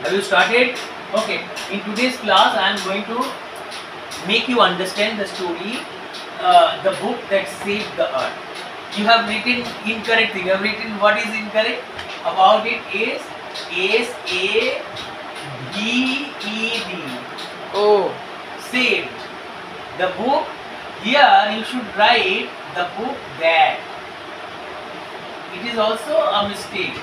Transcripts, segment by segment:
Have you started? Okay. In today's class, I am going to make you understand the story, the book that saved the earth. You have written incorrect thing. You have written what is incorrect about it is SAVED. Oh, Saved. The book. Here you should write the book that. It is also a mistake.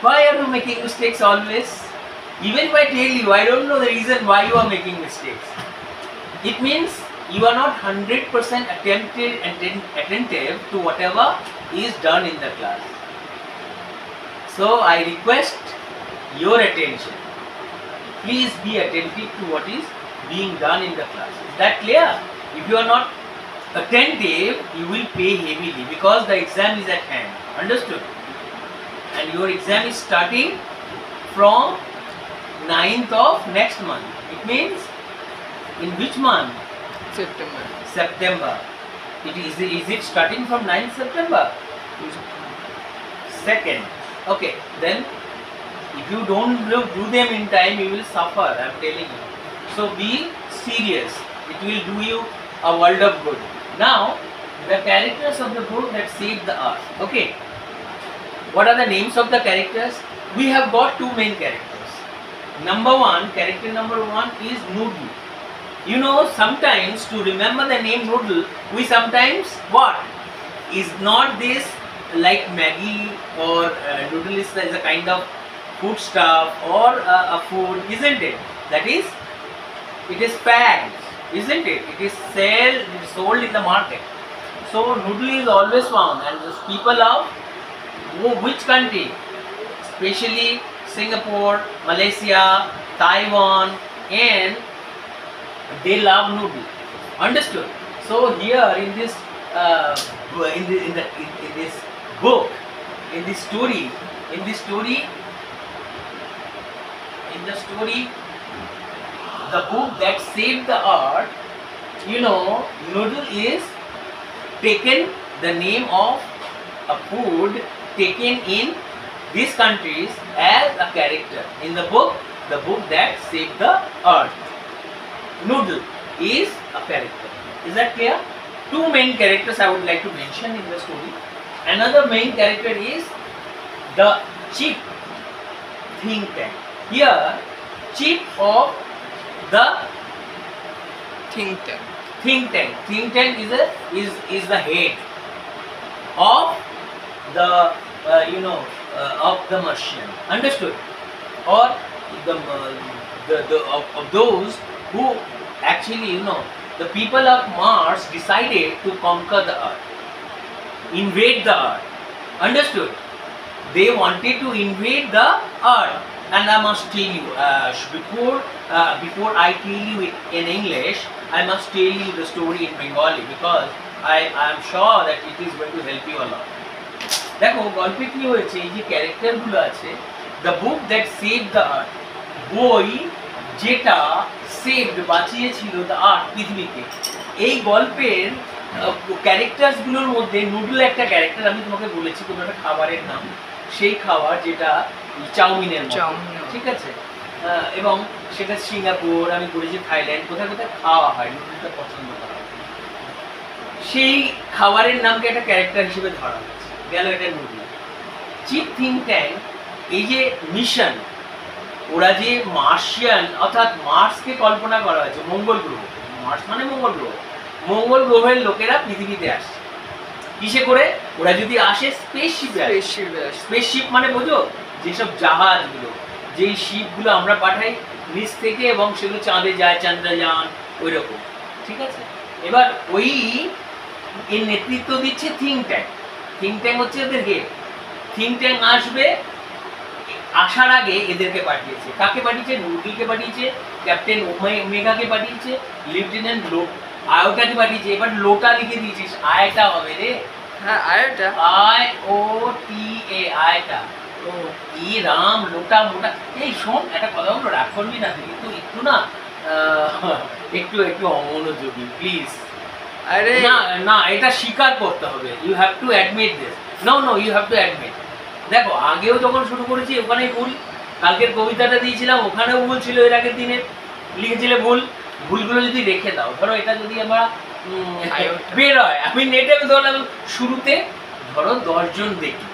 Why are you making mistakes always? Even if I tell you, I don't know the reason why you are making mistakes. It means you are not 100% attentive to whatever is done in the class. So I request your attention. Please be attentive to what is being done in the class. Is that clear? If you are not attentive, you will pay heavily because the exam is at hand. Understood? And your exam is starting from 9th of next month. It means in which month? September. September. Is it starting from 9th September? 2nd. Okay, then if you don't do them in time, you will suffer, I am telling you. So be serious. It will do you a world of good. Now, the characters of the book that saved the earth. Okay. What are the names of the characters? We have got two main characters. Character number one is Noodle. You know, sometimes to remember the name Noodle, we sometimes what? Is not this like Maggie or noodle is a kind of food stuff or a food, isn't it? That is, it is packed, isn't it? It is sold in the market. So noodle is always found, and those people of which country? Especially Singapore, Malaysia, Taiwan, and they love noodle. Understood? So here in this in this book, in the story, the book that saved the earth, you know, noodle is taken the name of a food taken in these countries as a character in the book that saved the earth. Noodle is a character. Is that clear? Two main characters I would like to mention in the story. Another main character is the chief think tank. Here, chief of the think tank. Think tank is the head of the of the Martian. Understood? Or of those who actually, the people of Mars decided to conquer the Earth, invade the Earth. Understood? They wanted to invade the Earth, and I must tell you before I tell you it in English, I must tell you the story in Bengali because I am sure that it is going to help you a lot. দেখো গল্পে কি হয়েছে, এই যে ক্যারেক্টারগুলো আছে, the book that save the আর্থ, বই যেটা saved বাঁচিয়েছিল the earth, পৃথিবীকে। এই গল্পের ক্যারেক্টারসগুলোর মধ্যে নুডল একটা ক্যারেক্টার, আমি তোমাকে বলেছি কোনো একটা খাবারের নাম, সেই খাবার যেটা চাউমিনের মতো, ঠিক আছে, এবং সেটা সিঙ্গাপুর, আমি বলেছি থাইল্যান্ড, কোথায় কোথায় খাওয়া হয়, নুডলটা পছন্দ করা হয়, সেই খাবারের নামকে একটা ক্যারেক্টার হিসেবে ধরা হয়েছে। গেল এটা নুডল। চিপ থিঙ্ক ট্যাঙ্ক, এই যে মিশন, ওরা যে মার্শিয়ান অর্থাৎ মার্সকে কল্পনা করা হয়েছে, মঙ্গল গ্রহ, মার্স মানে মঙ্গল গ্রহ, মঙ্গল গ্রহের লোকেরা পৃথিবীতে আসছে কিসে করে? ওরা যদি আসে স্পেসশিপ মানে বোঝো, যেসব জাহাজগুলো, যেই শিপগুলো আমরা পাঠাই নিচ থেকে এবং সেগুলো চাঁদে যায়, চন্দ্রযান, ওই রকম, ঠিক আছে। এবার ওই এর নেতৃত্ব দিচ্ছে থিঙ্ক ট্যাঙ্ক। থিঙ্ক ট্যাঙ্ক হচ্ছে এদের হেড। থিঙ্ক ট্যাঙ্ক আসবে, আসার আগে এদেরকে পাঠিয়েছে। কাকে পাঠিয়েছে? নুডলকে পাঠিয়েছে, ক্যাপ্টেন ওমেগাকে পাঠিয়েছে, লেফটেন্যান্ট আয়োটাকে পাঠিয়েছে। এবার লোটা লিখে দিয়েছিস, আয়টা হবে রে। হ্যাঁ, আয়োটা, IOTA, আয়টা। ও ই রাম, লোটা মোটা। এই শোন, একটা কথা বলবো, রাগ করবি না, কিন্তু একটু না একটু অমনোযোগী প্লিজ। আরে না, এটা স্বীকার করতে হবে। You have to admit this. No you have to admit. দেখো আগেও যখন শুরু করেছি ওখানেই ভুল, কালকের কবিতাটা দিয়েছিলাম, ওখানেও ভুল ছিল, এর আগের দিনে লিখেছিলে ভুল। ভুলগুলো যদি রেখে দাও, ধরো এটা যদি আমরা বের হয়, আমি নেটে ধরলাম শুরুতে ধরো 10 জন দেখি,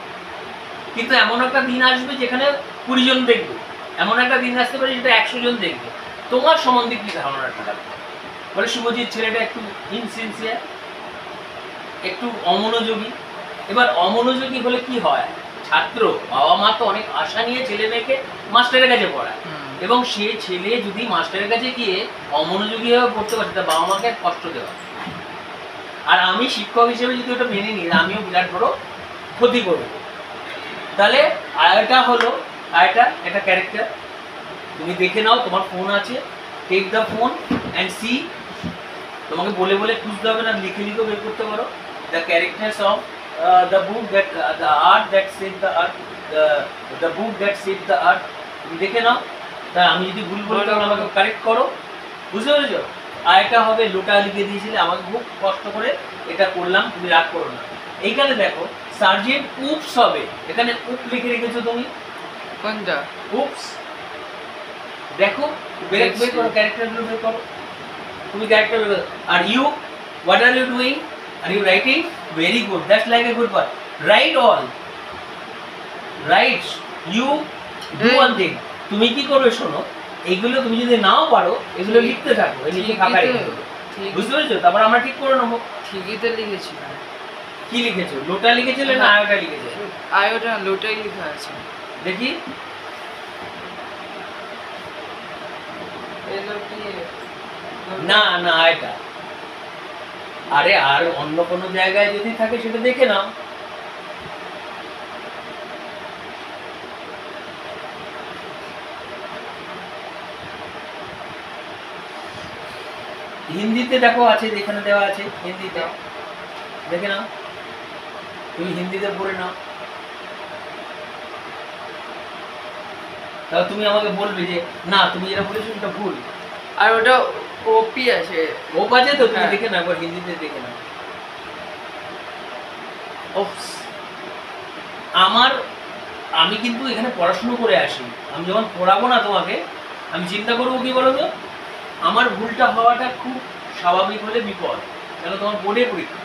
কিন্তু এমন একটা দিন আসবে যেখানে 20 জন দেখবে, এমন একটা দিন আসতে পারে যেটা 100 জন দেখবে, তোমার সম্বন্ধে কি ধারণাটা থাকবে? বলে শুভজিৎ ছেলেটা একটু ইনসিনসিয়ার, একটু অমনোযোগী। এবার অমনোযোগী হলে কি হয়, ছাত্র বাবা মা তো অনেক আশা নিয়ে ছেলে মেয়েকে মাস্টারের কাছে পড়ায়, এবং সে ছেলে যদি মাস্টারের কাছে গিয়ে অমনোযোগী হয়ে পড়তে পারে, তা বাবা মাকে কষ্ট দেওয়া। আর আমি শিক্ষক হিসেবে যদি ওটা মেনে নিই, আমিও বিরাট বড় ক্ষতি করব। তাহলে আয়টা হলো, আয়টা একটা ক্যারেক্টার। তুমি দেখে নাও, তোমার ফোন আছে, take the phone and see. তোমাকে বলে বলে খুঁজতে হবে না, লিখে লিখে বের করতে পারো। The characters of the book that the art that save the earth, the book that save the আর্থ। তুমি দেখে নাও। তা আমি যদি ভুল বলি তখন আমাকে কারেক্ট করো, বুঝতে পেরেছো? আর একটা হবে লোটা লিখে দিয়েছিলে, আমাকে খুব কষ্ট করে এটা করলাম, তুমি রাগ করো না। এইখানে দেখো সার্জেন্ট উপস হবে, এখানে উপ লিখে রেখেছো তুমি, কোনটা? উপস। দেখো বের করো, ক্যারেক্টারগুলো বের করো, তুমি ক্যারেক্টার বের করো। Are you, what are you doing? Are you writing? Very good, that's like a good word. Right all, right you do one thing. তুমি কি করবে শোনো, এইগুলো তুমি যদি নাও পারো, এগুলো লিখতে থাকো, এই লিখে ফাঁকা রেখে দেবো, বুঝতে পেরেছো? তারপর আমরা ঠিক করে নেবো। ঠিকই তো লিখেছি। কি লিখেছো? লোটা লিখেছিলে না আয়োটা লিখেছো? আয়োটা, লোটাই লেখা আছে। দেখি না না আয়টা। আরে আর অন্য কোনো জায়গায় যদি থাকে সেটা দেখে নাও। হিন্দিতে দেখো আছে, যেখানে দেওয়া আছে হিন্দিতে, দেখে নাও, তুমি হিন্দিতে পড়ে নাও। তাহলে তুমি আমাকে বলবে যে না তুমি যেটা বলেছো সেটা ভুল। আর ওটা ওপি আছে, ও বাজে তো, তুমি হ্যাঁ। দেখে নাও, একবার হিন্দিতে দেখে নাও। ওপস। আমি কিন্তু এখানে পড়াশুনো করে আসি, আমি যখন পড়াবো না তোমাকে, আমি চিন্তা করবো কি বলো তো, আমার ভুলটা হওয়াটা খুব স্বাভাবিক হলে বিপদ, কেন তোমার বোর্ডে পরীক্ষা।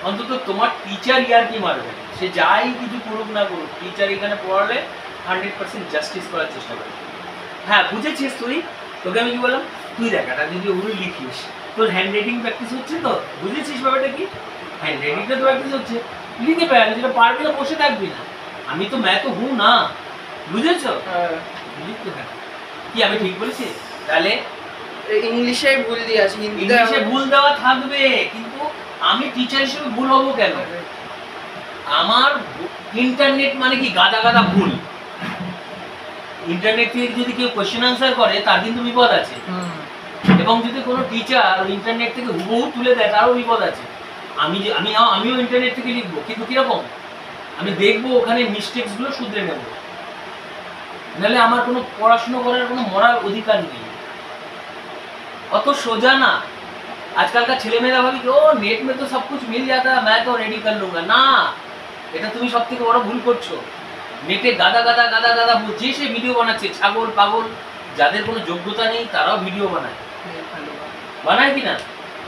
অন্তত তোমার টিচার ইয়ার কি মারবে, সে যাই কিছু করুক না করুক, টিচার এখানে পড়ালে 100% জাস্টিস করার চেষ্টা করে। হ্যাঁ বুঝেছিস তুই, তোকে আমি কি বললাম, তুই দেখ এটা যদি ওগুলো লিখিস, তোর হ্যান্ড রাইটিং প্র্যাকটিস হচ্ছে তো, বুঝেছিস ব্যাপারটা কি, হ্যান্ড রাইটিংটা তো প্র্যাকটিস হচ্ছে, লিখে পারবি, যেটা পারবি না বসে থাকবি না। আমি তো ম্যাথ হু না, বুঝেছ? লিখতে থাক। কি আমি ঠিক বলেছি? তাহলে ইংলিশে ভুল দিয়ে আছে, হিন্দিতে ইংলিশে ভুল দেওয়া থাকবে, কিন্তু আমি টিচার হিসেবে ভুল হবো কেন? আমার ইন্টারনেট মানে কি গাদা গাদা ভুল। ইন্টারনেট থেকে যদি কেউ কোশ্চেন আনসার করে তার কিন্তু বিপদ আছে, এবং যদি কোনো টিচার ইন্টারনেট থেকে হুবহু তুলে দেয় তারও বিপদ আছে। আমিও ইন্টারনেট থেকে লিখবো, কিন্তু কিরকম, আমি দেখবো ওখানে মিস্টেকস গুলো শুধরে নেব, নাহলে আমার কোনো পড়াশুনো করার কোনো মরার অধিকার নেই। অত সোজা না। আজকালকার ছেলেমেয়েরা ভাবি ও নেট মে তো সব কুছ মিল जाता है, मैं तो रेडी कर लूंगा। না, এটা তুমি সব থেকে বড় ভুল করছো। নেটে গাদা গাদা গাদা গাদা যে সে ভিডিও বানাচ্ছে, ছাগল পাগল, যাদের কোনো যোগ্যতা নেই তারাও ভিডিও বানায়, বানায় কি না?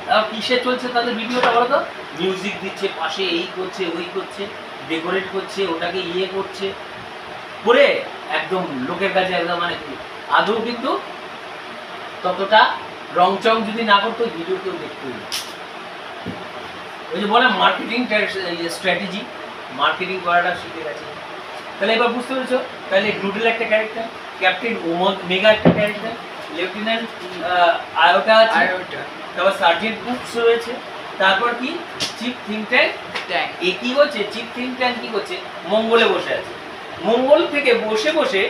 তাও কিসে চলছে তাদের ভিডিওটা বলো তো? মিউজিক দিচ্ছে, পাশে এই করছে ওই করছে, ডেকোরেট করছে, ওটাকে ইয়ে করছে করে একদম লোকের কাছে একদম মানে আদৌ কিন্তু ততটা রংচং যদি না করতো ভিডিও কেউ দেখতো না। ওই যে বলে মার্কেটিং স্ট্র্যাটেজি, মার্কেটিং করাটা শিখে গেছে। তাহলে এবার বুঝতে পেরেছো? তাহলে ডুডল একটা ক্যারেক্টার, ক্যাপ্টেন মেগা একটা ক্যারেক্টার, লেফটেন্যান্ট আয়োটা আছে, তারপর সার্জেন্ট কুকস রয়েছে, তারপর কি চিফ থিঙ্ক ট্যাঙ্ক। এ কি হচ্ছে, চিফ থিঙ্ক ট্যাঙ্ক কি করছে, মঙ্গলে বসে আছে, মঙ্গল থেকে বসে বসে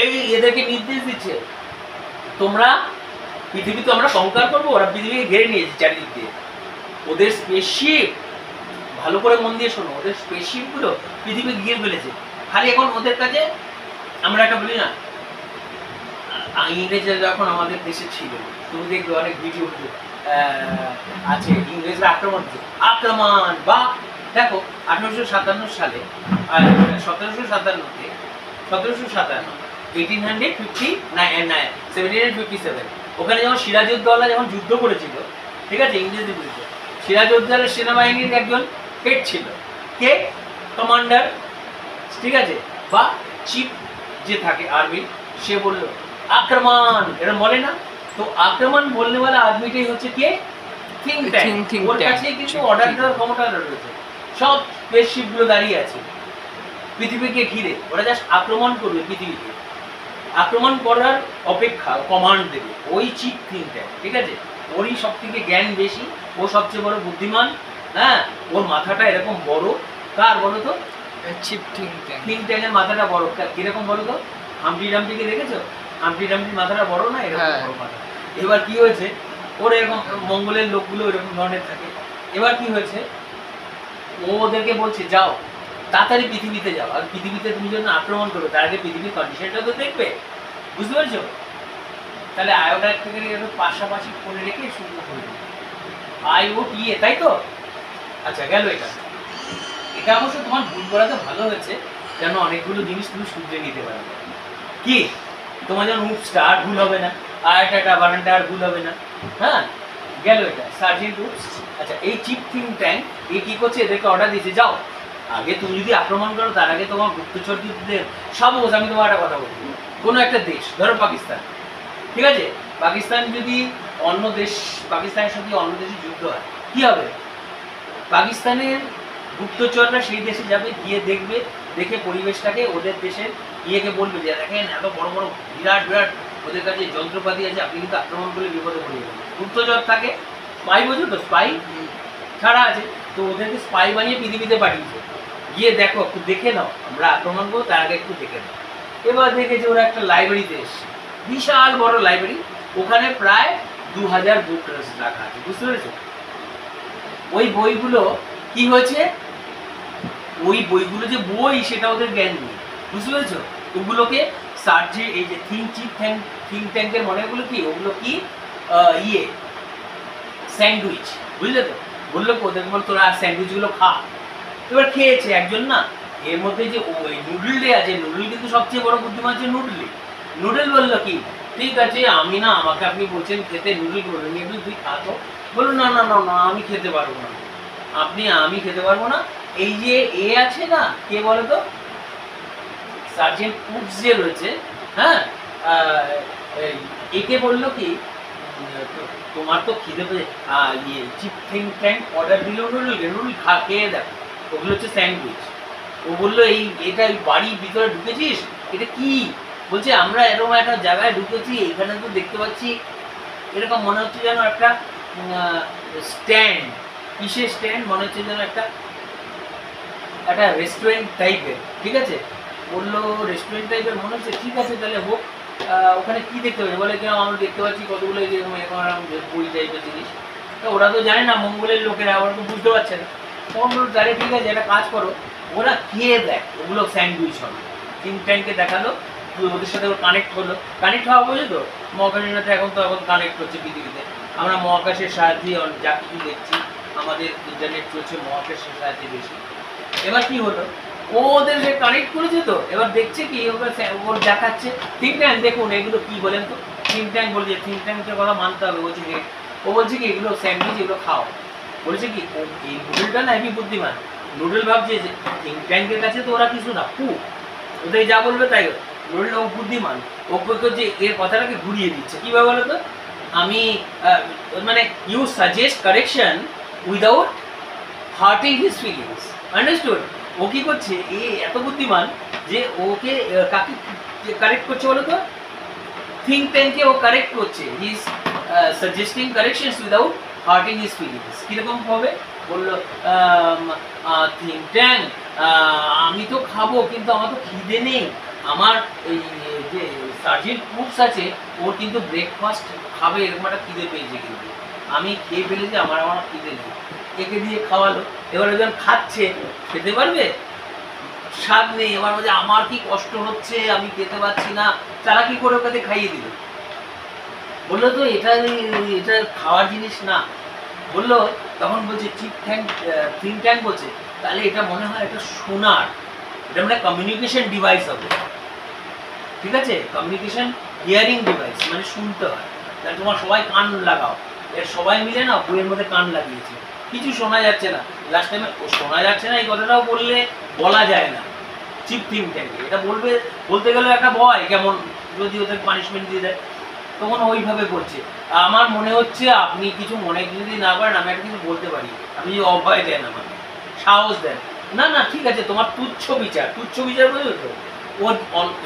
এই এদেরকে নির্দেশ দিচ্ছে, তোমরা পৃথিবী তো আমরা কঙ্কার করবো, ওরা পৃথিবীকে ঘিরে নিয়েছে চারিদিক দিয়ে। ওদের স্পেসশিপ, ভালো করে মন দিয়ে শোনো, ওদের স্পেসশিপ গুলো পৃথিবী ঘিরে ফেলেছে। খালি এখন ওদের কাছে আমরা একটা বলি না, ইংরেজরা যখন আমাদের দেশে ছিল, তুমি দেখবে অনেক ভিডিও আছে ইংরেজরা আক্রমণ বা দেখো 1857 সালে, 1757 1757 ওখানে যখন সিরাজউদ্দৌলা যখন যুদ্ধ করেছিল, ঠিক আছে, ইংরেজদের বিরুদ্ধে, সিরাজউদ্দৌলার সেনাবাহিনীর একজন হেড ছিল, কে? কমান্ডার, ঠিক আছে, বা চিফ যে থাকে আর্মির, সে বলল আক্রমণ, এরা বলে না? তো আক্রমণ বলনে वाला আদমিটাই হচ্ছে কে? Think tank. ওর কাছে কিন্তু অর্ডার দেওয়ার ক্ষমতা রয়েছে। সব স্পেসশিপ গুলো দাঁড়িয়ে আছে পৃথিবীকে ঘিরে, ওরা জাস্ট আক্রমণ করবে পৃথিবীকে, আক্রমণ করার অপেক্ষা কমান্ড দেবে ওই চিফ থিঙ্ক ট্যাঙ্ক, ঠিক আছে? ওরই সব থেকে জ্ঞান বেশি, ও সবচেয়ে বড় বুদ্ধিমান, হ্যাঁ, ওর মাথাটা এরকম বড়। কার বলো তো? Chip think tank. থিঙ্ক ট্যাঙ্কের মাথাটা বড়। কিরকম বলো তো? হাম্পটি ডাম্পটিকে দেখেছো? হাম্পটি ডাম্পটির মাথাটা বড় না? এরকম বড় মাথা। এবার কি হয়েছে, ওর এরকম মঙ্গলের লোকগুলো এরকম ধরনের থাকে। এবার কি হয়েছে, ও ওদেরকে বলছে যাও তাড়াতাড়ি পৃথিবীতে যাও, আর পৃথিবীতে তুমি যখন আক্রমণ করবে তার আগে পৃথিবীর কন্ডিশনটা তো দেখবে, বুঝতে পারছো? তাহলে আয়োডার থেকে একটু পাশাপাশি করে রেখে শুরু করে দিই, IOTA, তাই তো? আচ্ছা, গেল এটা। এটা অবশ্য তোমার ভুল করাতে ভালো হয়েছে, কেন অনেকগুলো জিনিস তুমি শুধরে নিতে পারবে। কি তোমার যেমন উপসটা আর ভুল হবে না, আর একটা বানানটা আর ভুল হবে না, হ্যাঁ, গেল এটা সার্জেন্ট উপস। আচ্ছা, এই চিফ থিঙ্ক ট্যাঙ্ক এ কি করছে, এদেরকে অর্ডার দিয়েছে যাও আগে তুমি যদি আক্রমণ করো তার আগে তোমার গুপ্তচরদের, সাপোজ আমি তোমার একটা কথা বলছি, কোনো একটা দেশ, ধরো পাকিস্তান, ঠিক আছে, পাকিস্তান যদি অন্য দেশ, পাকিস্তানের সাথে অন্য দেশে যুদ্ধ হয়, কি হবে? পাকিস্তানের গুপ্তচররা সেই দেশে যাবে, গিয়ে দেখবে, দেখে পরিবেশটাকে, ওদের দেশের ইয়েকে বলবে যে দেখেন এত বড় বড় বিরাট বিরাট ওদের কাছে যন্ত্রপাতি আছে, আপনি কিন্তু আক্রমণ করলে বিপদে পড়ে যাবেন। গুপ্তচর থাকে, স্পাই, বোঝো তো, স্পাই ছাড়া আছে, তো ওদেরকে স্পাই বানিয়ে পৃথিবীতে পাঠিয়েছে, গিয়ে দেখো একটু দেখে নাও, আমরা আক্রমণ করবো তার আগে একটু দেখে নাও। এবার দেখেছে ওরা একটা লাইব্রেরিতে এসছে, বিশাল বড় লাইব্রেরি, ওখানে প্রায় 2000 বুক রাখা আছে, বুঝতে পেরেছো? ওই বইগুলো কি হয়েছে, ওই বইগুলো যে বই সেটা ওদের জ্ঞান নেই, বুঝতে পেরেছো? ওগুলোকে সার্চে, এই যে থিঙ্ক ট্যাঙ্কের মনেগুলো কি, ওগুলো কি ইয়ে স্যান্ডউইচ, বুঝলে তো? বললো ওদের বল তোরা স্যান্ডউইচগুলো খা। এবার খেয়েছে একজন না, এর মধ্যে যে ওই নুডলটা আছে, নুডল কিন্তু সবচেয়ে বড় বুদ্ধিমান হচ্ছে নুডলি। নুডল বললো কি, ঠিক আছে আমি না, আমাকে আপনি বলছেন খেতে, নুডল করবেন, নুডল তুই খা তো। বললো না না না না, আমি খেতে পারবো না, আমি খেতে পারবো না। এই যে এ আছে না, কে বলো তো, সার্জেন্ট উপস যে রয়েছে, হ্যাঁ, একে বললো কি, তোমার তো খিদে পেয়ে, ইয়ে চিপ থিঙ্ক ট্যাঙ্ক অর্ডার দিল নুডলকে, নুডল খা, খেয়ে দেখো, ওগুলো হচ্ছে স্যান্ডউইচ। ও বললো এই এটা বাড়ির ভিতরে ঢুকেছিস, এটা কি? বলছে আমরা এরকম একটা জায়গায় ঢুকেছি, এখানে তো দেখতে পাচ্ছি এরকম মনে হচ্ছে যেন একটা স্ট্যান্ড, কিসের স্ট্যান্ড, মনে হচ্ছে যেন একটা রেস্টুরেন্ট টাইপের, ঠিক আছে? বললো রেস্টুরেন্ট টাইপের মনে হচ্ছে, ঠিক আছে তাহলে হোক, ওখানে কি দেখতে পাচ্ছি? বলে কেন আমরা দেখতে পাচ্ছি কতগুলো এরকম বই টাইপের জিনিস। তো ওরা তো জানে না, মঙ্গলের লোকেরা, ওরা তো বুঝতে পারছে না। তখন বললো তাহলে ঠিক আছে একটা কাজ করো, ওরা খেয়ে দেখ, ওগুলো স্যান্ডউইচ হবে। থিঙ্ক ট্যাঙ্কে দেখালো, ওদের সাথে ওর কানেক্ট হলো, কানেক্ট হওয়া বোঝো তো, মহাকাশের সাথে এখন কানেক্ট হচ্ছে পৃথিবীতে, আমরা মহাকাশের সাহায্যে যা কিছু দেখছি, আমাদের ইন্টারনেট চলছে মহাকাশের সাহায্যে বেশি। এবার কি হলো, ও ওদের যে কানেক্ট করেছে, তো এবার দেখছে কি ওর দেখাচ্ছে থিঙ্ক ট্যাঙ্ক, দেখুন এগুলো কি বলেন তো। থিঙ্ক ট্যাঙ্ক বলছে, থিঙ্ক ট্যাঙ্কের কথা মানতে হবে, বলছে কি, ও বলছে কি এগুলো স্যান্ডউইচ, এগুলো খাও। বলেছে কি এই নুডলটা না হেবি বুদ্ধিমান, নুডল ভাবছে যে থিঙ্ক ট্যাঙ্কের কাছে তো ওরা কিছু না, ওদের যা বলবে তাই, নুডল ও বুদ্ধিমান, ও যে এর কথাটাকে ঘুরিয়ে দিচ্ছে, কিভাবে বলো তো, আমি মানে you suggest correction without hurting his feelings, understood? ও কি করছে, এ এত বুদ্ধিমান যে ওকে কাকে কারেক্ট করছে বলো তো, থিঙ্ক ট্যাঙ্কে ও কারেক্ট করছে, he is suggesting corrections without hurting his feelings. কিরকম হবে বললো, থিঙ্ক ট্যাঙ্ক আমি তো খাবো, কিন্তু আমার তো খিদে নেই, আমার এই যে সার্জেন্ট উপস আছে ওর কিন্তু ব্রেকফাস্ট খাবে, এরকম একটা খিদে পেয়েছে, কিন্তু আমি খেয়ে ফেলেছি, আমার খিদে নেই। একে দিয়ে খাওয়ালো, এবার যখন খাচ্ছে, খেতে পারবে, স্বাদ নেই, এবার বলছে আমার কি কষ্ট হচ্ছে, আমি খেতে পারছি না, তারা কি করে ওকে খাইয়ে দিল। বললো তো এটা খাওয়ার জিনিস না, বললো, তখন বলছে চিপ থিঙ্ক ট্যাঙ্ক বলছে, তাহলে এটা মনে হয় একটা সোনার, এটা মানে কমিউনিকেশন ডিভাইস হবে, ঠিক আছে, কমিউনিকেশন হিয়ারিং ডিভাইস, মানে শুনতে হয়, তাহলে তোমার সবাই কান লাগাও। এর সবাই মিলে না বইয়ের মধ্যে কান লাগিয়েছে, কিছু শোনা যাচ্ছে না। লাস্ট টাইমে শোনা যাচ্ছে না এই কথাটাও বললে বলা যায় না চিপ থিঙ্ক ট্যাঙ্কে, এটা বলতে গেলে একটা ভয় কেমন, যদি ওদের পানিশমেন্ট দিয়ে দেয়, তখন ওইভাবে বলছে। আমার মনে হচ্ছে আপনি কিছু মনে যদি না করেন, আমি একটা কিছু বলতে পারি, আপনি যদি অভয় দেন, আমাকে সাহস দেন, না না ঠিক আছে, তোমার তুচ্ছ বিচার বুঝলো তো, ওর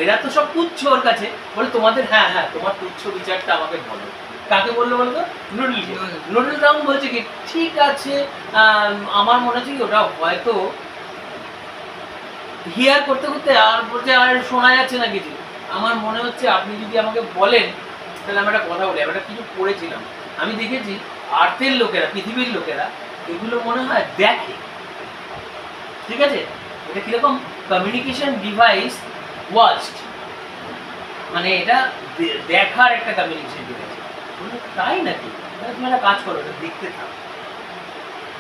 এরা তো সব তুচ্ছ ওর কাছে, বলে তোমাদের হ্যাঁ হ্যাঁ তোমার তুচ্ছ বিচারটা আমাকে বলো। কাকে বললো বলতো? নুডল টাউন বলছে কি ঠিক আছে, আমার মনে হচ্ছে কি ওটা হয়তো হিয়ার করতে করতে আর বলছে আর শোনা যাচ্ছে না কিছু, আমার মনে হচ্ছে আপনি যদি আমাকে বলেন তাহলে আমি একটা কথা বলি, আমি একটা কিছু পড়েছিলাম, আমি দেখেছি আর্থের লোকেরা, পৃথিবীর লোকেরা এগুলো মনে হয় দেখে, ঠিক আছে, এটা কিরকম কমিউনিকেশন ডিভাইস ওয়াচড, মানে এটা দেখার একটা কমিউনিকেশন ডিভাইস। তাই নাকি? তাহলে তুমি একটা কাজ করো, এটা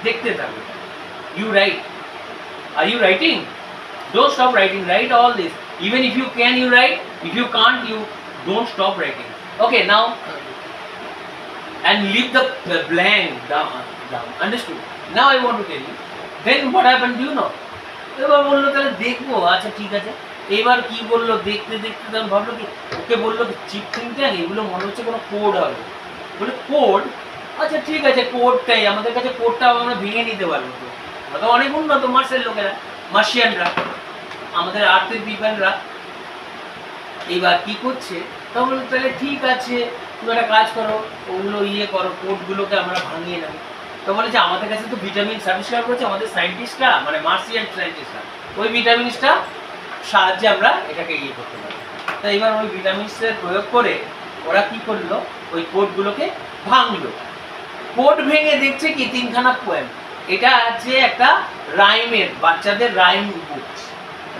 দেখতে থাকো। You write, are you writing? Don't stop writing, write all this. Even if you can, you write. If you can't, you don't stop writing. Okay, now, and leave the blank down. Understood? Now I want to tell you. Then what happened, do you know? এবার বললো তাহলে দেখবো, আচ্ছা ঠিক আছে। এবার কি বললো, দেখতে দেখতে তখন ভাবলো কি, ওকে বললো কি চিপ থিঙ্ক ট্যাঙ্ক এগুলো মনে হচ্ছে কোনো কোড হবে, বলে কোড, আচ্ছা ঠিক আছে কোডটাই, আমাদের কাছে কোডটা আমরা ভেঙে নিতে পারবো, তো আমরা তো অনেক উন্নত মার্সের লোকেরা, মার্শিয়ানরা, আমাদের আর্থিক বিজ্ঞানরা। এইবার কি করছে, তখন তাহলে ঠিক আছে তুমি একটা কাজ করো, ওগুলো করো, কোডগুলোকে আমরা ভাঙিয়ে নেবো। তো বলেছে আমাদের কাছে তো ভিটামিন আবিষ্কার করেছে আমাদের সায়েন্টিস্টরা, মানে মার্সিয়ান সায়েন্টিস্টরা, ওই ভিটামিনসটা সাহায্যে আমরা এটাকে করতে পারি। তো এবার ওই ভিটামিনসের প্রয়োগ করে ওরা কি করলো, ওই কোডগুলোকে ভাঙলো। কোড ভেঙে দেখছে কি তিনখানা পোয়েম, এটা আছে একটা রাইমের, বাচ্চাদের রাইম বুকস,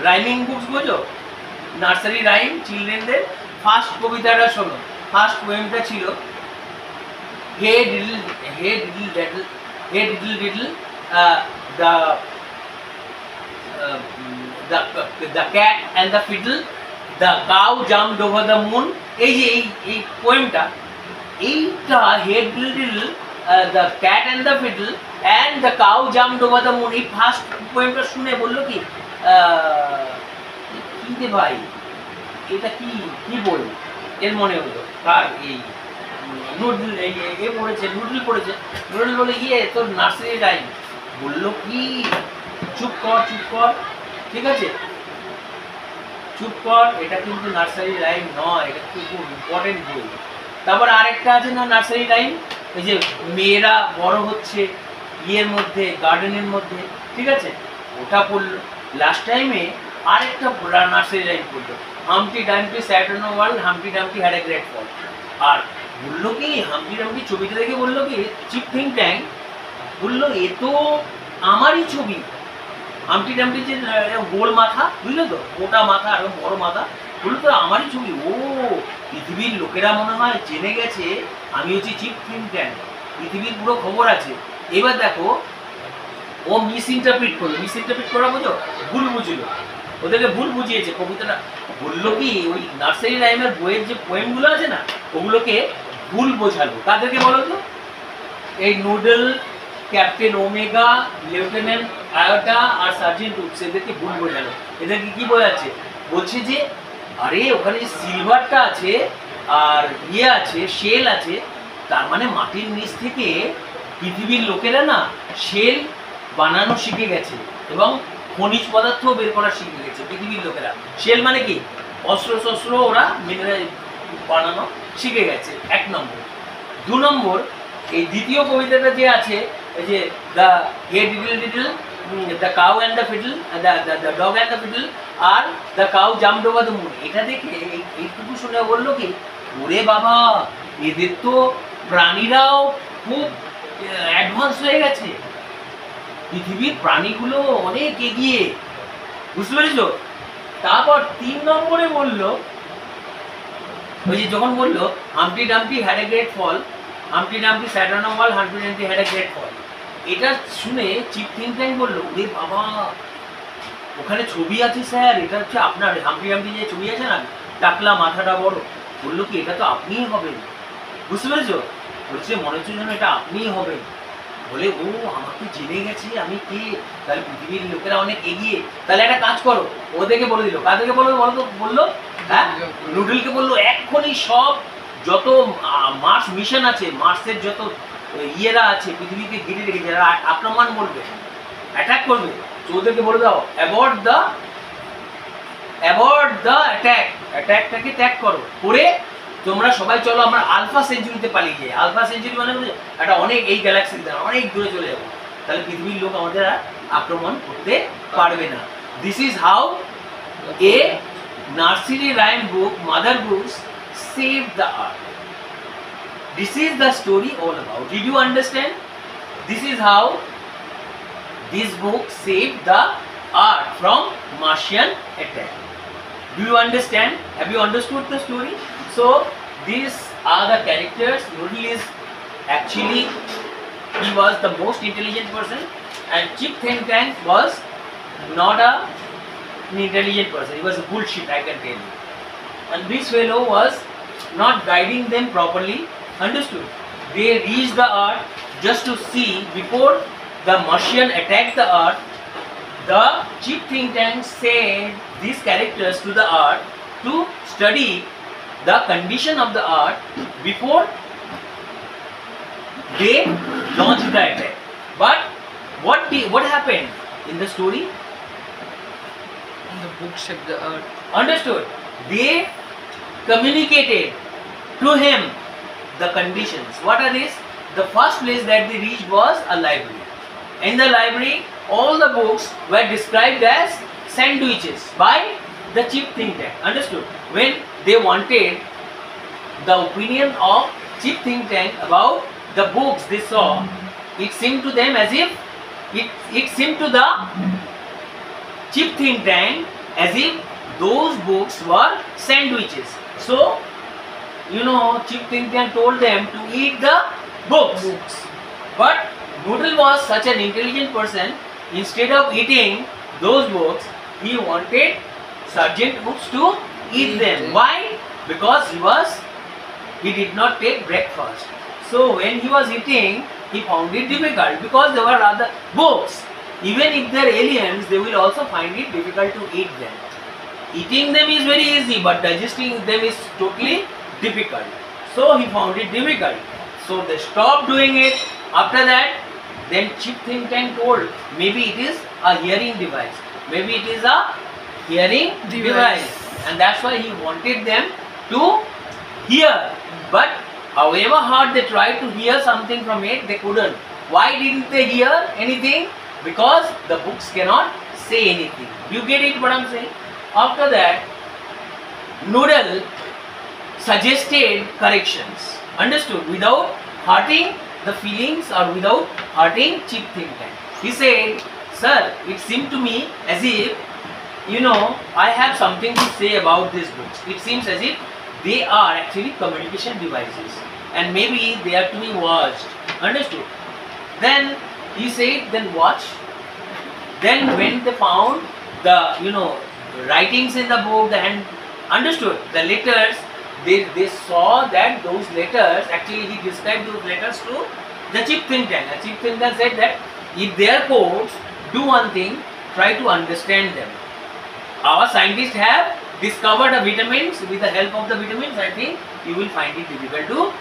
রাইমিং বুকস বোঝো, নার্সারি রাইম চিলড্রেনদের। ফার্স্ট কবিতাটা শোনো, ফার্স্ট পোয়েমটা ছিল হে ডিডল ড্যাডল, হে diddle ডিডল, the cat and the fiddle, the cow jumped over the moon। এই যে এই পোয়েমটা, এইটা হে diddle ডিডল, the cat and the fiddle and the cow jumped over the moon, এই first পোয়েমটা শুনে বললো কি কি রে ভাই, এটা কি বল, এর মনে হলো কার, এই নুডল, এ পড়েছে, নুডল পড়েছে, নুডল বলে তোর নার্সারি রাইম, বললো কি চুপ কর, ঠিক আছে চুপ কর, এটা কিন্তু নার্সারি রাইম নয়, এটা খুব ইম্পর্টেন্ট বই। তারপর আরেকটা আছে না নার্সারি রাইম, এই যে মেয়েরা বড় হচ্ছে মধ্যে, গার্ডেনের মধ্যে, ঠিক আছে, ওটা পড়লো। লাস্ট টাইমে আরেকটা নার্সারি রাইম পড়লো, Humpty Dumpty sat on the world, Humpty Dumpty had a great fall. আর বললো কি হামটি ডামটি ছবিটা দেখে বললো কি চিপ থিঙ্ক ট্যাঙ্ক, বললো এ তো আমারই ছবি, হামটি ডামটি যে গোল মাথা, বুঝলো তো, মোটা মাথা আর বড় মাথা, বললো তো আমারই ছবি। ও পৃথিবীর লোকেরা মনে হয় জেনে গেছে আমি হচ্ছি চিপ থিঙ্ক ট্যাঙ্ক, পৃথিবীর পুরো খবর আছে। এবার দেখো ও মিস ইন্টারপ্রিট করা বোঝো, ভুল বুঝলো, ওদেরকে ভুল বুঝিয়েছে কবিতাটা। বললো কি ওই নার্সারি রাইমের বইয়ের যে পোয়েমগুলো আছে না, ওগুলোকে ভুল বোঝালো। কাদেরকে বলো তো? এই Noodle, captain Omega, lieutenant Iota আর সার্জেন্ট উডস, এদেরকে ভুল বোঝালো। এদেরকে কি বোঝাচ্ছে, বলছে যে আরে ওখানে যে সিলভারটা আছে আর আছে, শেল আছে, তার মানে মাটির নিচ থেকে পৃথিবীর লোকেরা না শেল বানানো শিখে গেছে এবং খনিজ পদার্থ বের করা শিখে গেছে পৃথিবীর লোকেরা। শেল মানে কি, অস্ত্র ওরা মিনারেল বানানো শিখে গেছে, 1 নম্বর। 2 নম্বর, এই দ্বিতীয় কবিতাটা যে আছে, এই যে the hey diddle diddle, the cow and the fiddle, the dog and the fiddle আর the cow jumped over the moon, এটা দেখে এইটুকু শুনে বললো কি ওরে বাবা, এদের তো প্রাণীরাও খুব অ্যাডভান্স হয়ে গেছে, পৃথিবীর প্রাণীগুলো অনেক এগিয়ে, বুঝতে পেরেছ? তারপর 3 নম্বরে বললো, ওই যে যখন বললো Humpty Dumpty had a great fall, Humpty Dumpty sat on a wall, Humpty Dumpty had a great fall. এটা শুনে চিপ থিঙ্ক ট্যাঙ্ক বললো, ওরে বাবা, ওখানে ছবি আছে স্যার, এটা হচ্ছে আপনার হাম্পটি ডাম্পটি যে ছবি আছে না, টাকলা মাথাটা বড়, বললো কি এটা তো আপনিই হবেন, বুঝতে পেরেছো? বলছে মনে হচ্ছে যেন এটা আপনিই হবেন। বলে ও আমাকে জেনে গেছে আমি কে, তাহলে পৃথিবীর লোকেরা অনেক এগিয়ে, তাহলে একটা কাজ করো, ওদেরকে বলে দিল। কাদেরকে বললো বলো তো? বললো হ্যাঁ নুডলকে বললো এক্ষুনি সব যত মার্স মিশন আছে, মার্সের যত ইয়েরা আছে পৃথিবীকে ঘিরে রেখেছে, যারা আক্রমণ করবে, অ্যাটাক করবে, তো ওদেরকে বলে দাও অ্যাবর্ট দ্য অ্যাটাকটাকে ত্যাগ করো, করে তোমরা সবাই চলো আমরা আলফা সেঞ্চুরিতে পালিয়ে যাই। আলফা সেঞ্চুরি মানে একটা অনেক এই গ্যালাক্সির দ্বারা অনেক দূরে চলে যাবো, তাহলে পৃথিবীর লোক আমাদের আর আক্রমণ করতে পারবে না। This is how a nursery rhyme book, mother books, save the earth. This is the story all about. Did you understand? This is how this book saved the earth from Martian attack. Do you understand? Have you understood the story? So these are the characters. Noodle is actually, he was the most intelligent person, and Chip Think Tank was not an intelligent person. He was a bullshit, I can tell you. And this fellow was not guiding them properly. Understood? They reached the earth just to see before the Martian attacked the earth. The Chip Think Tank sent these characters to the earth to study the condition of the earth before they launched the attack. But what happened in the story? The book saved the earth. Understood? They communicated to him the conditions. What are these? The first place that they reached was a library. In the library, all the books were described as sandwiches by the Chip Think Tank. Understood? When they wanted the opinion of Chip Think Tank about the books they saw, it seemed to them as if it seemed to the Chip Think Tank as if those books were sandwiches. So you know, Chip Think Tank told them to eat the books. But Noodle was such an intelligent person, instead of eating those books, he wanted Sergeant Oops to eat them. Why? Because he did not take breakfast. So when he was eating, he found it difficult because there were other books. Even if they are aliens, they will also find it difficult to eat them. Eating them is very easy, but digesting them is totally difficult. So he found it difficult. So they stopped doing it. After that, then Chip Think Tank told maybe it is a hearing device. Maybe it is a hearing device. And that's why he wanted them to hear. But however hard they tried to hear something from it, they couldn't. Why didn't they hear anything? Because the books cannot say anything. You get it what I'm saying? After that, Noodle suggested corrections. Understood? Without hurting the feelings or without hurting Chip Think Tank. He said, sir, it seemed to me as if, you know, I have something to say about these books. It seems as if they are actually communication devices and maybe they are to be watched. Understood? Then he said, then watch. Then when they found the, you know, writings in the book, the hand, understood, the letters, they saw that those letters, actually he described those letters to the Chip Think Tank. The Chip Think Tank said that if their codes do one thing, try to understand them. Our scientists have discovered the vitamins. With the help of the vitamins, I think you will find it difficult to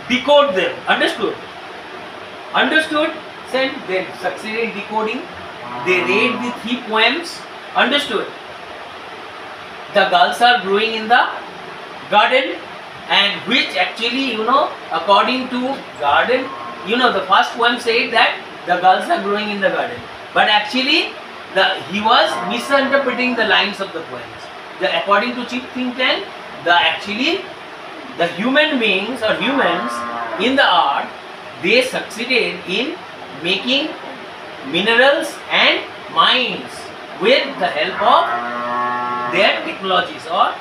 decode them. Understood? Understood? Then they succeeded decoding. They read the 3 poems. Understood? The girls are growing in the garden, and which actually, you know, according to garden, you know, the first poem said that the girls are growing in the garden, but actually he was misinterpreting the lines of the poems. According to Chip Think Tank, the human beings or humans in the earth, they succeeded in making minerals and mines with the help of their technologies, or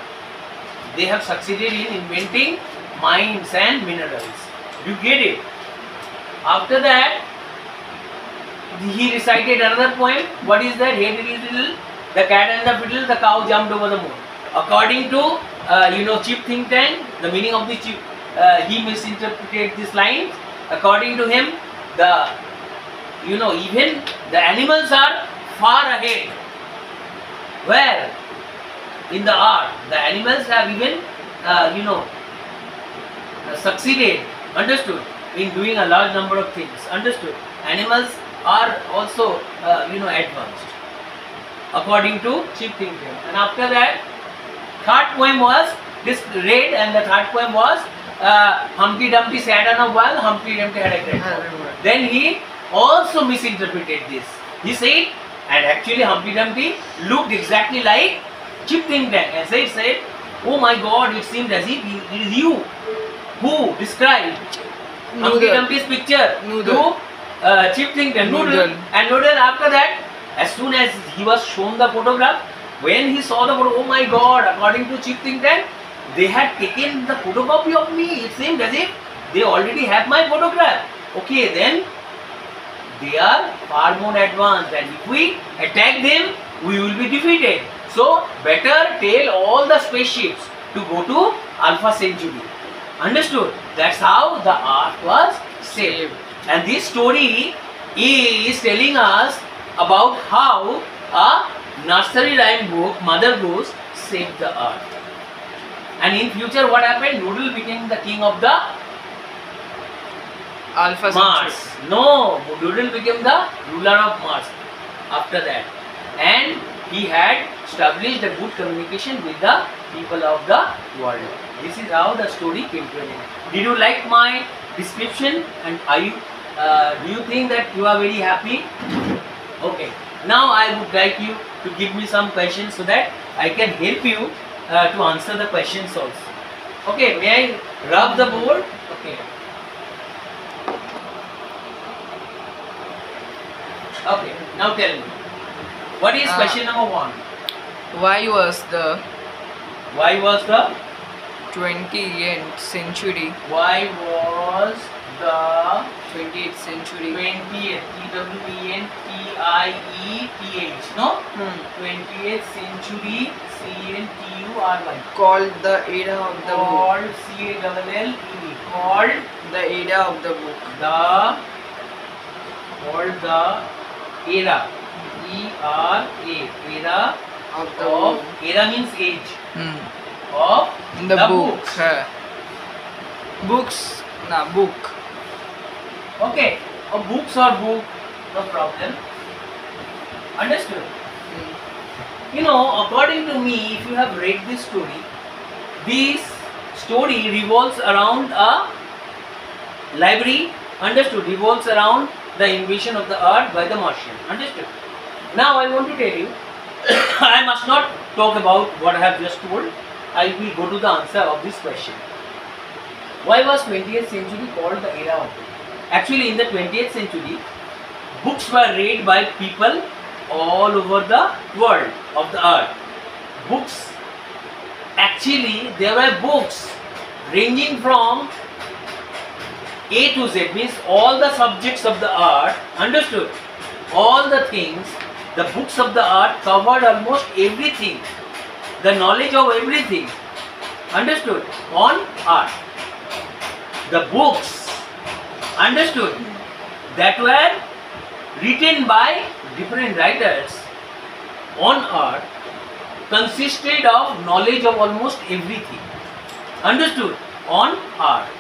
they have succeeded in inventing mines and minerals. You get it? After that, he recited another poem. What is that? Here it is little, the cat and the fiddle, the cow jumped over the moon. According to cheap think tank, the meaning of the cheap, he misinterpreted this line. According to him, the even the animals are far ahead. Where? In the art, the animals have even succeeded, understood, in doing a large number of things, understood. Animals are also advanced according to cheap thinking. And after that, third poem was this read, and the third poem was Humpty Dumpty sat on a wall, Humpty Dumpty had a great fall. Then he also misinterpreted this. He said, and actually Humpty Dumpty looked exactly like Chip Think Tank, and said, oh my God, it seemed as if it is you who described Humpty Dumpty's picture to Chip Think Tank. Noodle. And Noodle, after that, as soon as he was shown the photograph, when he saw the photo, oh my God, according to Chip Think Tank, they had taken the photocopy of me. It seemed as if they already have my photograph. Okay, then they are far more advanced, and if we attack them, we will be defeated. So better tell all the spaceships to go to Alpha Centauri. Understood? That's how the Earth was saved. And this story is telling us about how a nursery rhyme book, Mother Goose, saved the Earth. And in future, what happened? Noodle became the king of the Alpha Mars. Centauri. No, Noodle became the ruler of Mars after that. And he had established a good communication with the people of the world. This is how the story came to an end. Did you like my description? And are you, do you think that you are very happy? Okay. Now I would like you to give me some questions so that I can help you to answer the questions also. Okay, may I rub the board? Okay. Okay, now tell me. What is question number 1? Why was the Why was the 20th century Why was the 20th century 20th TWENTIETH no? 20th century CENTURY called the era of the book? called CALLE called The era of the book. the era ERA era Of the of book. era means age Hmm. of The book. books. Books. Nah, book. Okay, a books or book, no problem. Understood? Hmm. According to me, if you have read this story revolves around a library. Understood? Revolves around the invasion of the earth by the Martian. Understood? Now I want to tell you, I must not talk about what I have just told. I will go to the answer of this question. Why was 20th century called the era of book? Actually, in the 20th century, books were read by people all over the world of the earth. Books, actually, there were books ranging from A to Z, means all the subjects of the earth, understood? All the things, the books of the earth covered almost everything, the knowledge of everything, understood, on earth. The books, understood, that were written by different writers on earth consisted of knowledge of almost everything, understood, on earth.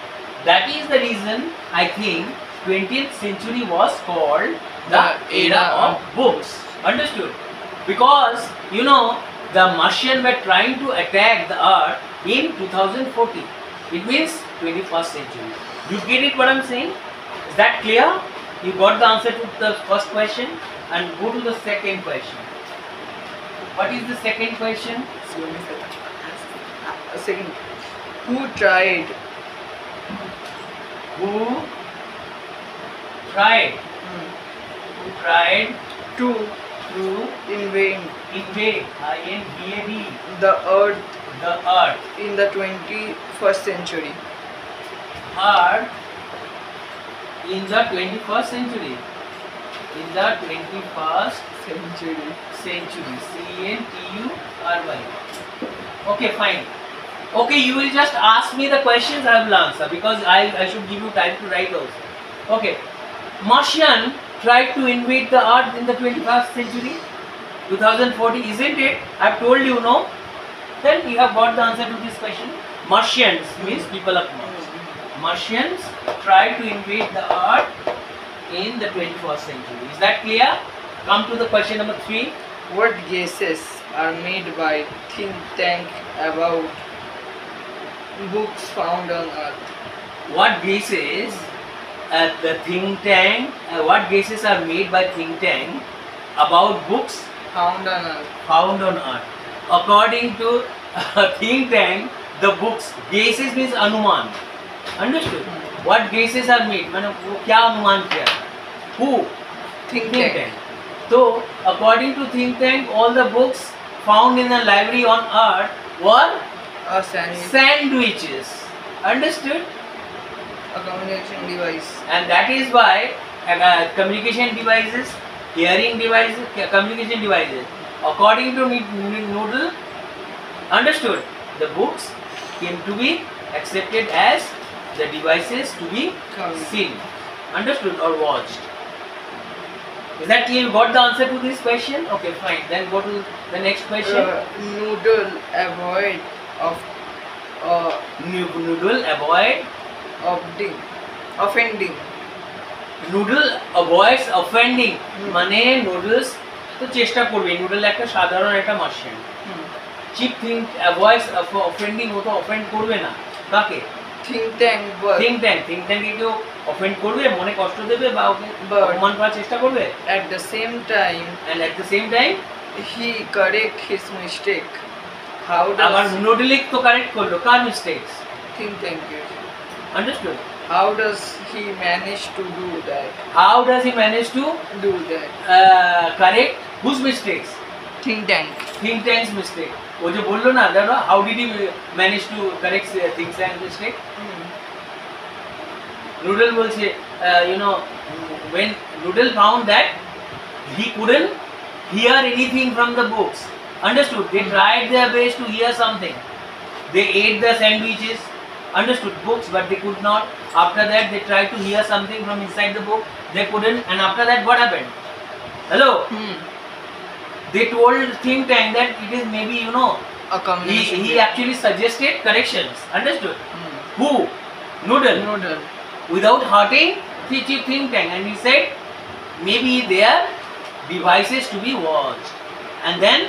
That is the reason I think 20th century was called the era of books, understood, because the Martians were trying to attack the earth in 2040. It means 21st century. You get it what I'm saying? Is that clear? You got the answer to the first question, and go to the second question. What is the second question? A second. Who tried? Who tried? Who tried To to invade invade INVAD the earth the earth? in the 21st century? Earth In the 21st century. In the 21st Century. century. CNTURY. Okay, fine. Okay, you will just ask me the questions, I will answer because I should give you time to write also. Okay. Martian tried to invade the earth in the 21st century. 2040, isn't it? I've told you, no? Then you have got the answer to this question. Martians means people of Mars. Martians tried to invade the earth in the 21st century. Is that clear? Come to the question number 3. What guesses are made by think tank about books found on Earth? What guesses the think tank? What guesses are made by think tank about books Found on Earth. found on Earth? According to think tank, the books guesses means anuman. Understood? What guesses are made? मैंने वो क्या अनुमान किया? Who? Think Think tank. tank. So, according to think tank, all the books found in the library on Earth were A sandwich. sandwiches. Understood? A communication device. And that is why communication devices, hearing devices, communication devices, according to Noodle, understood, the books came to be accepted as the devices to be seen, understood or watched. Is that clear? You got the answer to this question? Okay, fine. Then go to the next question. Noodle avoid of Noodle avoid. offending. Noodle avoids offending. মানে noodles তো চেষ্টা করবে, noodle একটা সাধারণ একটা mushroom. Chip think avoids offending, ও তো offend করবে না কাকে? Think tank work. Think tank কেউ অফেন্ড করবে, মনে কষ্ট দেবে বা ওকে But- অপমান করার চেষ্টা করবে? At the same time, and at the same time he correct his mistake. How আবার does নোডলিক তো কারেক্ট করলো কার mistakes? think tank is? Understood? How does he manage to do that? How does he manage to Do that. Correct whose mistakes? Think tank. Think tank's mistake. ও যে বললো না, দেখো how did he manage to correct think tank mistake? Noodle বলছে, when Noodle found that he couldn't hear anything from the books, understood? They tried their best to hear something. They ate the sandwiches, understood, books, but they could not. After that, they tried to hear something from inside the book. They couldn't, and after that, what happened? Hello? They told think tank that it is maybe A combination. he actually suggested corrections. Understood? Who? Noodle. Noodle. Without hurting the think tank, and he said maybe they are devices to be watched, and then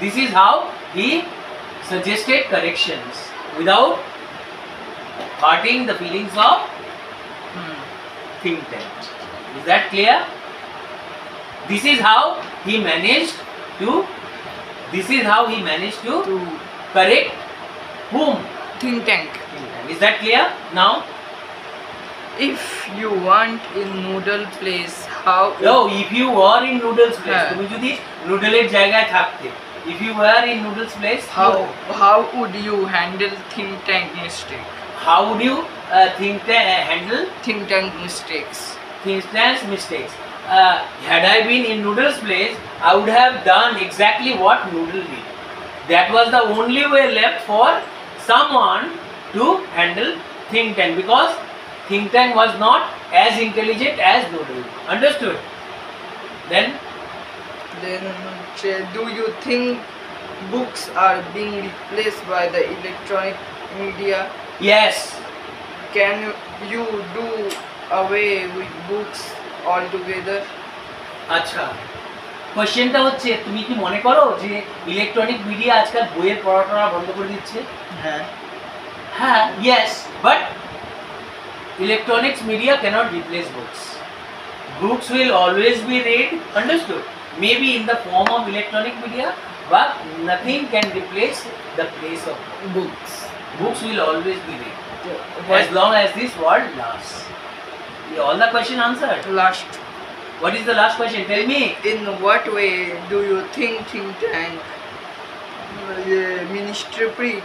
this is how he suggested corrections without hurting the feelings of think tank. Is that clear? This is how he managed to To correct whom? think tank. Is that clear now? If you want in noodle place, how? No, if you were in Noodle's place, হ্যাঁ। তুমি যদি নুডলের জায়গায় থাকতে, if you were in Noodle's place, How would you handle think tank mistake? how would you handle Think tank mistakes. think tank's mistakes? Had I been in Noodle's place, I would have done exactly what Noodle did. That was the only way left for someone to handle think tank, because think tank was not as intelligent as Noodle. Understood? Then Then, do you think books are being replaced by the electronic media? yes, Can you do away with books altogether? আচ্ছা, কোশ্চেনটা হচ্ছে তুমি কি মনে করো যে electronic media আজকাল বইয়ের পড়াটা বন্ধ করে দিচ্ছে? হ্যাঁ, yes, but electronics media cannot replace books. Books will always be read, understood? Maybe in the form of electronic media, but nothing can replace the place of books. Books. Books will always be read What? as long as this world lasts. All the question answered. Last. What is the last question? Tell me. In what way do you think tank ministry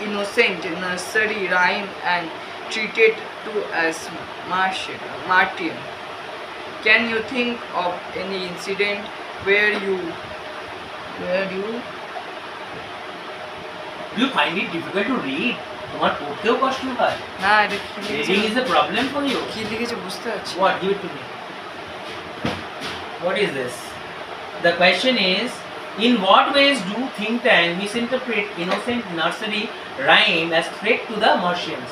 innocent nursery rhyme and treated to as Martian. Can you think of any incident where you Do you find it difficult to read? তোমার পড়তেও কষ্ট হয়? না এটা কি Reading is a problem for you. কি লিখেছে বুঝতে পারছি What? Give it to me. What is this? The question is, in what ways do think tank misinterpret innocent nursery rhyme as threat to the Martians?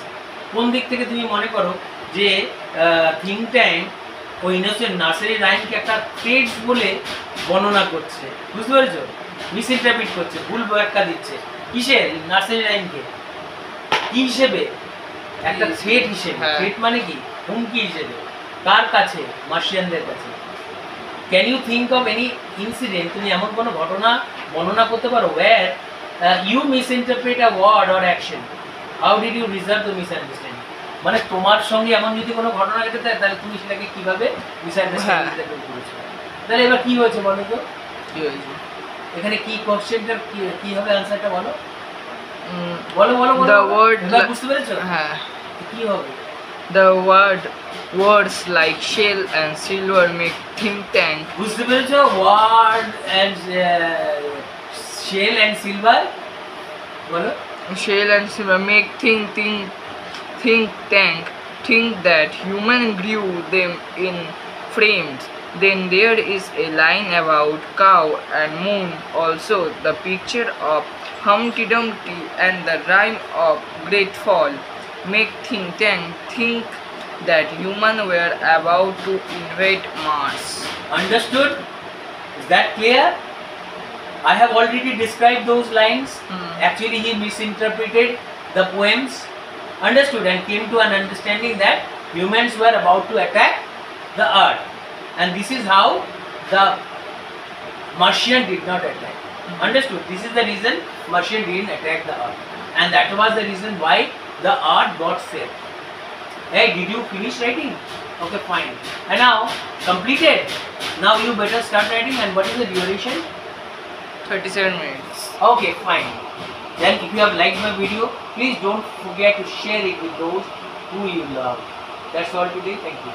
কোন দিক থেকে তুমি মনে করো যে think tank ও innocent nursery rhyme কে একটা threat বলে বর্ণনা করছে, বুঝতে পেরেছো? মিসইন্টারপ্রিট করছে, ভুল ব্যাখ্যা দিচ্ছে। কিসের? নার্সারি রাইমকে কি হিসেবে? একটা থ্রেট হিসেবে। থ্রেট মানে কি? হুমকি হিসেবে। কার কাছে? মার্শিয়ানদের কাছে। Can you think of any incident, তুমি এমন কোনো ঘটনা বর্ণনা করতে পারো where you misinterpret a word or action, how did you resolve the misunderstanding? মানে তোমার সঙ্গে এমন যদি কোনো ঘটনা ঘটে থাকে তাহলে তুমি সেটাকে কিভাবে মিসআন্ডারস্ট্যান্ডিং করেছো? তাহলে এবার কি হয়েছে বলো তো? কি হয়েছে এখানে কি কোশ্চেনটা কি হবে, আনসারটা বলো বলো বলো বলো। The word বুঝতে পেরেছো? হ্যাঁ কি হবে? The words like shell and silver make think tank. বুঝতে পেরেছো? Word and shell and silver বলো। Shell and silver make think tank think that human grew them in frames. Then there is a line about cow and moon. Also the picture of Humpty Dumpty and the rhyme of Great Fall make think tank think that humans were about to invade Mars. Understood? Is that clear? I have already described those lines. Actually he misinterpreted the poems. Understood? And came to an understanding that humans were about to attack the earth, and this is how the Martian did not attack. Understood? This is the reason Martian didn't attack the earth, and that was the reason why the earth got saved. Hey, did you finish writing? Okay, fine. And now completed. Now you better start writing. And what is the duration? 37 minutes. Okay, fine. Then if you have liked my video, please don't forget to share it with those who you love. That's all today. Thank you.